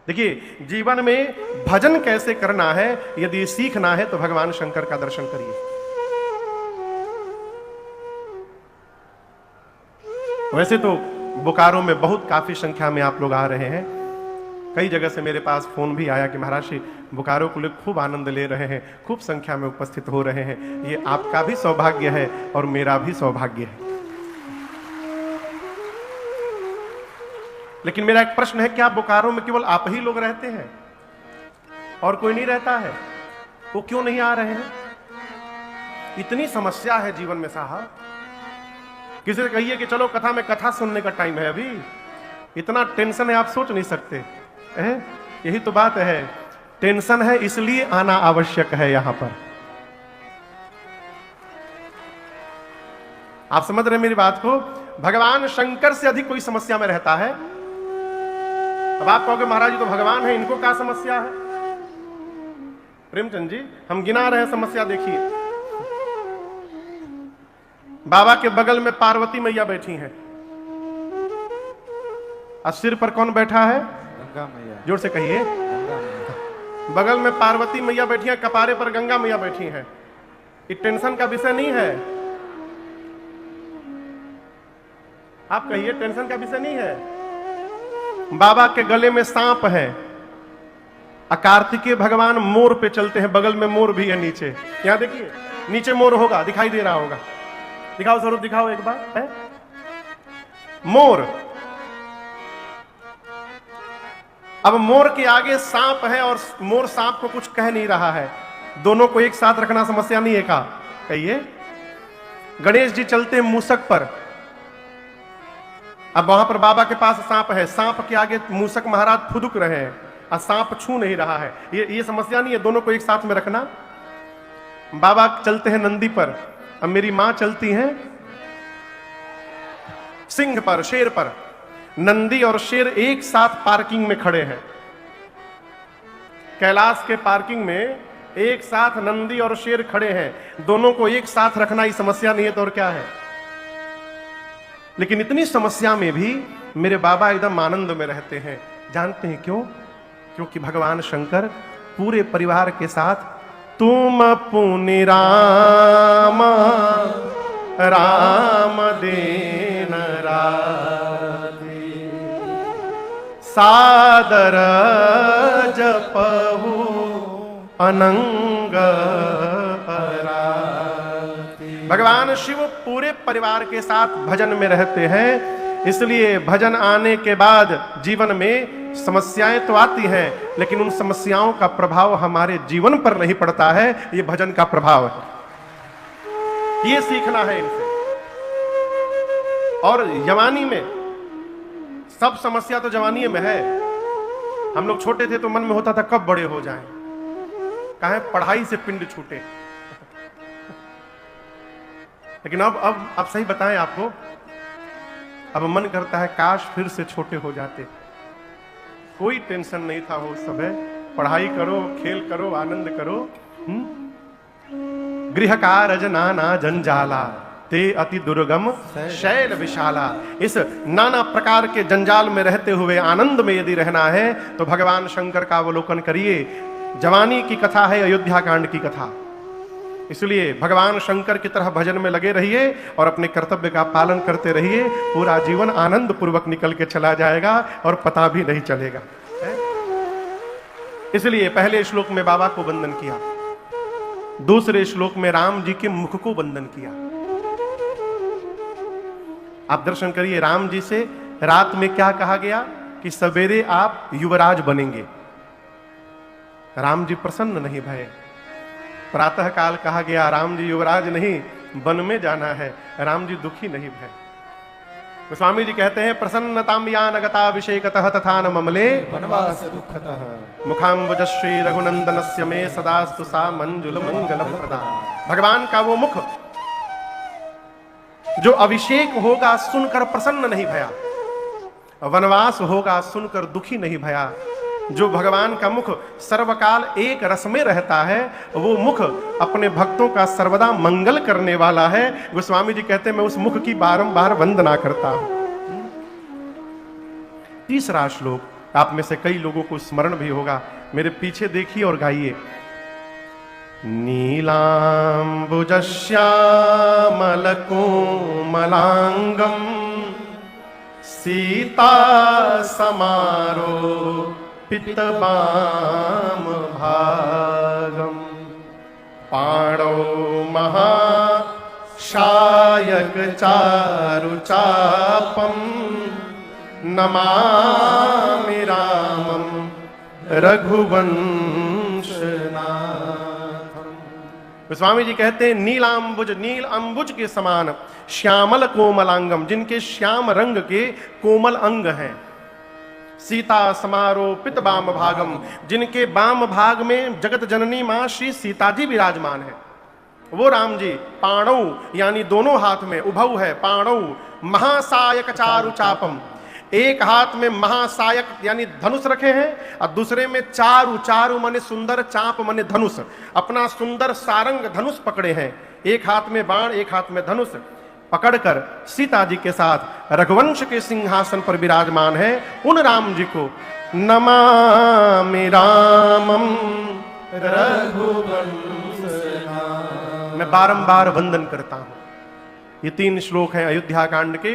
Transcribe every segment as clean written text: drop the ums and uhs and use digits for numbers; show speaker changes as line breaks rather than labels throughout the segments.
देखिए, जीवन में भजन कैसे करना है यदि सीखना है तो भगवान शंकर का दर्शन करिए। वैसे तो बोकारो में बहुत काफी संख्या में आप लोग आ रहे हैं। कई जगह से मेरे पास फोन भी आया कि महाराज जी, बोकारो को लोग खूब आनंद ले रहे हैं, खूब संख्या में उपस्थित हो रहे हैं। ये आपका भी सौभाग्य है और मेरा भी सौभाग्य है। लेकिन मेरा एक प्रश्न है, क्या बोकारो में केवल आप ही लोग रहते हैं और कोई नहीं रहता है? वो क्यों नहीं आ रहे हैं? इतनी समस्या है जीवन में साहब। किसी से कहिए कि चलो कथा में, कथा सुनने का टाइम है, अभी इतना टेंशन है आप सोच नहीं सकते है? यही तो बात है, टेंशन है इसलिए आना आवश्यक है यहां पर। आप समझ रहे मेरी बात को? भगवान शंकर से अधिक कोई समस्या में रहता है। अब आप कहोगे महाराज जी तो भगवान है, इनको क्या समस्या है? प्रेमचंद जी, हम गिना रहे हैं समस्या। देखिए, बाबा के बगल में पार्वती मैया बैठी हैं और सिर पर कौन बैठा है?
गंगा मैया।
जोर से कहिए।
गंगा मैया।
बगल में पार्वती मैया बैठी हैं, कपारे पर गंगा मैया बैठी हैं। ये टेंशन का विषय नहीं है। आप कहिए, टेंशन का विषय नहीं है। बाबा के गले में सांप है, कार्तिकेय भगवान मोर पे चलते हैं, बगल में मोर भी है नीचे। यहां देखिए, नीचे मोर होगा, दिखाई दे रहा होगा। दिखाओ स्वरूप, दिखाओ एक बार। है मोर। अब मोर के आगे सांप है और मोर सांप को कुछ कह नहीं रहा है। दोनों को एक साथ रखना समस्या नहीं है का? कहिए। गणेश जी चलते हैं मूसक पर। अब वहां पर बाबा के पास सांप है, सांप के आगे मूसक महाराज फुदुक रहे हैं और सांप छू नहीं रहा है। ये समस्या नहीं है, दोनों को एक साथ में रखना। बाबा चलते हैं नंदी पर, अब मेरी मां चलती हैं सिंह पर, शेर पर। नंदी और शेर एक साथ पार्किंग में खड़े हैं। कैलाश के पार्किंग में एक साथ नंदी और शेर खड़े हैं। दोनों को एक साथ रखना ही समस्या नहीं है तो और क्या है? लेकिन इतनी समस्या में भी मेरे बाबा एकदम आनंद में रहते हैं। जानते हैं क्यों? क्योंकि भगवान शंकर पूरे परिवार के साथ तुम पुनि राम राम देन राधे सादर जपहु अनंग आराधे। भगवान शिव पूरे परिवार के साथ भजन में रहते हैं। इसलिए भजन आने के बाद जीवन में समस्याएं तो आती हैं, लेकिन उन समस्याओं का प्रभाव हमारे जीवन पर नहीं पड़ता है। ये भजन का प्रभाव है। ये सीखना है इनसे। और जवानी में सब समस्या तो जवानी में है। हम लोग छोटे थे तो मन में होता था कब बड़े हो जाएं, कहें पढ़ाई से पिंड छूटे। लेकिन अब सही बताएं आपको, अब मन करता है काश फिर से छोटे हो जाते। कोई टेंशन नहीं था वो समय। पढ़ाई करो, खेल करो, आनंद करो। गृह कारज नाना जंजाला ते अति दुर्गम शैल विशाला। इस नाना प्रकार के जंजाल में रहते हुए आनंद में यदि रहना है तो भगवान शंकर का अवलोकन करिए। जवानी की कथा है अयोध्या कांड की कथा। इसलिए भगवान शंकर की तरह भजन में लगे रहिए और अपने कर्तव्य का पालन करते रहिए। पूरा जीवन आनंद पूर्वक निकल के चला जाएगा और पता भी नहीं चलेगा। इसलिए पहले श्लोक में बाबा को वंदन किया, दूसरे श्लोक में राम जी के मुख को वंदन किया। आप दर्शन करिए, राम जी से रात में क्या कहा गया कि सवेरे आप युवराज बनेंगे। राम जी प्रसन्न नहीं भये। प्रातः काल कहा गया राम जी युवराज नहीं, वन में जाना है। राम जी दुखी नहीं भये। गोस्वामी जी कहते हैं, प्रसन्नताम यानगताभिषेकतः तथा न ममले
वनवास दुःखतः
मुखाम्बुजश्री रघुनंदनस्य मे सदास्तु सा मंजुल मंगल प्रदा। भगवान का वो मुख जो अभिषेक होगा सुनकर प्रसन्न नहीं भया, वनवास होगा सुनकर दुखी नहीं भया। जो भगवान का मुख सर्वकाल एक रस में रहता है, वो मुख अपने भक्तों का सर्वदा मंगल करने वाला है। गोस्वामी जी कहते हैं, मैं उस मुख की बारंबार वंदना करता हूं। तीसरा श्लोक आप में से कई लोगों को स्मरण भी होगा। मेरे पीछे देखिए और गाइए। नीलाम्बुजश्यामलकोमलांगम सीता समारो पितबाम भागम पाणौ महाशायक चारु चापम नमामि रामम रघुवंशनाथम। गोस्वामी जी कहते हैं नीलाम्बुज, नील अंबुज के समान, श्यामल कोमलांगम, जिनके श्याम रंग के कोमल अंग हैं, सीता समारोह पित बाम भागम, जिनके बाम भाग में जगत जननी मां श्री सीता जी विराजमान है। वो राम जी पाणौ यानी दोनों हाथ में, उभौ है पाणौ, महासायक चारु चापम, एक हाथ में महासायक यानी धनुष रखे हैं और दूसरे में चारु, चारु माने सुंदर, चाप माने धनुष, अपना सुंदर सारंग धनुष पकड़े हैं। एक हाथ में बाण, एक हाथ में धनुष पकड़कर सीता जी के साथ रघुवंश के सिंहासन पर विराजमान है। उन राम जी को नमामि रामम रघुवंशनाथम, मैं बारंबार वंदन करता हूं। ये 3 श्लोक हैं अयोध्या कांड के,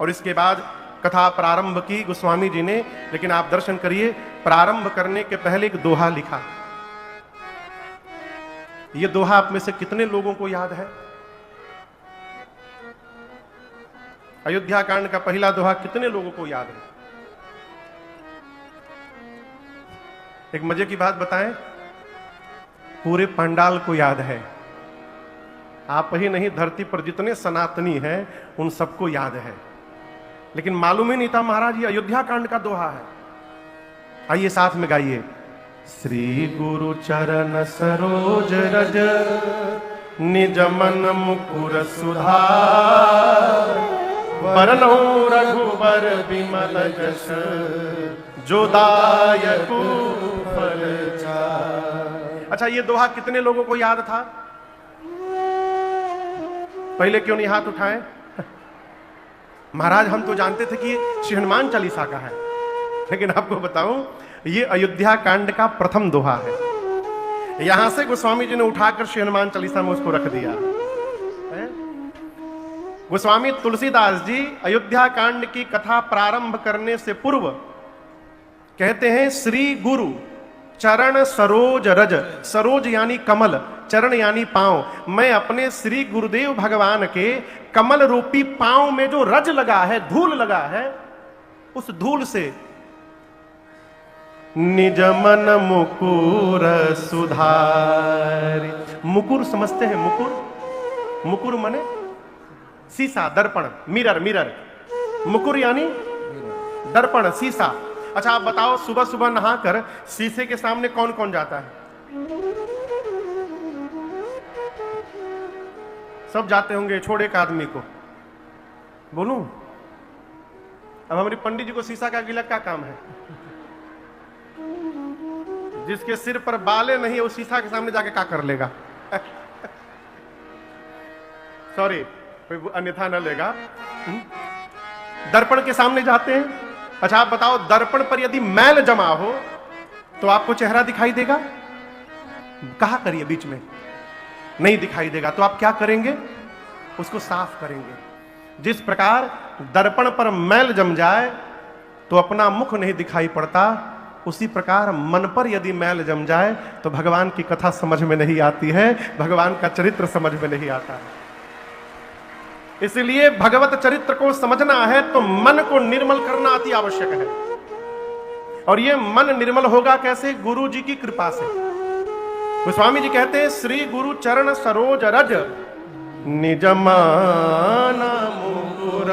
और इसके बाद कथा प्रारंभ की गोस्वामी जी ने। लेकिन आप दर्शन करिए, प्रारंभ करने के पहले एक दोहा लिखा। ये दोहा आप में से कितने लोगों को याद है? अयोध्या कांड का पहला दोहा कितने लोगों को याद है? एक मजे की बात बताएं, पूरे पंडाल को याद है। आप ही नहीं, धरती पर जितने सनातनी हैं उन सबको याद है, लेकिन मालूम ही नहीं था महाराज ये अयोध्या कांड का दोहा है। आइए साथ में गाइए। श्री गुरु चरण सरोज रज निज मन मुकुर सुधार, बरनौ रघुबर बिमल जस जो दायकु फल चार। अच्छा, ये दोहा कितने लोगों को याद था? पहले क्यों नहीं हाथ उठाए? महाराज हम तो जानते थे कि ये श्री हनुमान चालीसा का है, लेकिन आपको बताऊं ये अयोध्या कांड का प्रथम दोहा है। यहां से गोस्वामी जी ने उठाकर श्री हनुमान चालीसा में उसको रख दिया। गोस्वामी तुलसीदास जी अयोध्या कांड की कथा प्रारंभ करने से पूर्व कहते हैं श्री गुरु चरण सरोज रज, सरोज यानी कमल, चरण यानी पांव, मैं अपने श्री गुरुदेव भगवान के कमल रूपी पांव में जो रज लगा है, धूल लगा है, उस धूल से निज मन मुकुर सुधारी। मुकुर समझते हैं? मुकुर, मुकुर माने शीशा, दर्पण, मिरर, मिरर। मुकुर यानी दर्पण, शीशा। अच्छा आप बताओ, सुबह सुबह नहाकर शीशे के सामने कौन कौन जाता है? सब जाते होंगे, छोड़ एक आदमी को बोलूं। अब हमारी पंडित जी को शीशा का गिलक का काम है। जिसके सिर पर बाले नहीं है वो शीशा के सामने जाके क्या कर लेगा? सॉरी, कोई अन्यथा न लेगा। दर्पण के सामने जाते हैं। अच्छा आप बताओ, दर्पण पर यदि मैल जमा हो तो आपको चेहरा दिखाई देगा? कहा करिए, बीच में नहीं दिखाई देगा। तो आप क्या करेंगे? उसको साफ करेंगे। जिस प्रकार दर्पण पर मैल जम जाए तो अपना मुख नहीं दिखाई पड़ता, उसी प्रकार मन पर यदि मैल जम जाए तो भगवान की कथा समझ में नहीं आती है, भगवान का चरित्र समझ में नहीं आता है। इसलिए भगवत चरित्र को समझना है तो मन को निर्मल करना अति आवश्यक है। और ये मन निर्मल होगा कैसे? गुरु जी की कृपा से। गोस्वामी जी कहते हैं श्री गुरु चरण सरोज रज निज मन मुकुर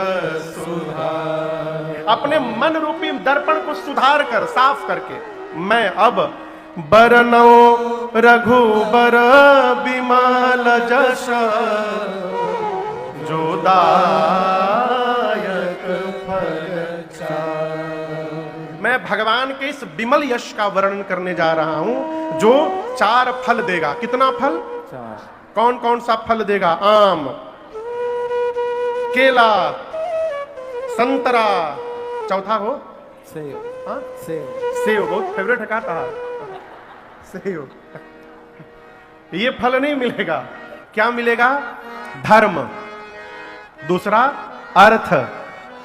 सुधार। अपने मन रूपी दर्पण को सुधार कर, साफ करके, मैं अब बरनौ रघुबर बिमल जस जो दायक फल चार। मैं भगवान के इस विमल यश का वर्णन करने जा रहा हूं जो 4 फल देगा। कितना फल?
4।
कौन कौन सा फल देगा? आम, केला, संतरा, चौथा हो
सेव
हाँ?
सेव
सेव बहुत फेवरेट है, कहा सेव। ये फल नहीं मिलेगा। क्या मिलेगा? धर्म, दूसरा अर्थ,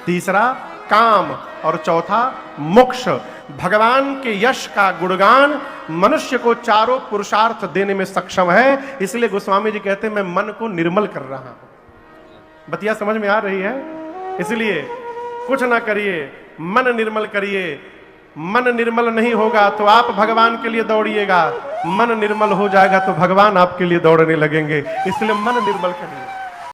तीसरा काम और चौथा मोक्ष। भगवान के यश का गुणगान मनुष्य को चारों पुरुषार्थ देने में सक्षम है। इसलिए गोस्वामी जी कहते हैं मैं मन को निर्मल कर रहा हूं। बतिया समझ में आ रही है? इसलिए कुछ ना करिए, मन निर्मल करिए। मन निर्मल नहीं होगा तो आप भगवान के लिए दौड़िएगा, मन निर्मल हो जाएगा तो भगवान आपके लिए दौड़ने लगेंगे। इसलिए मन निर्मल करिए।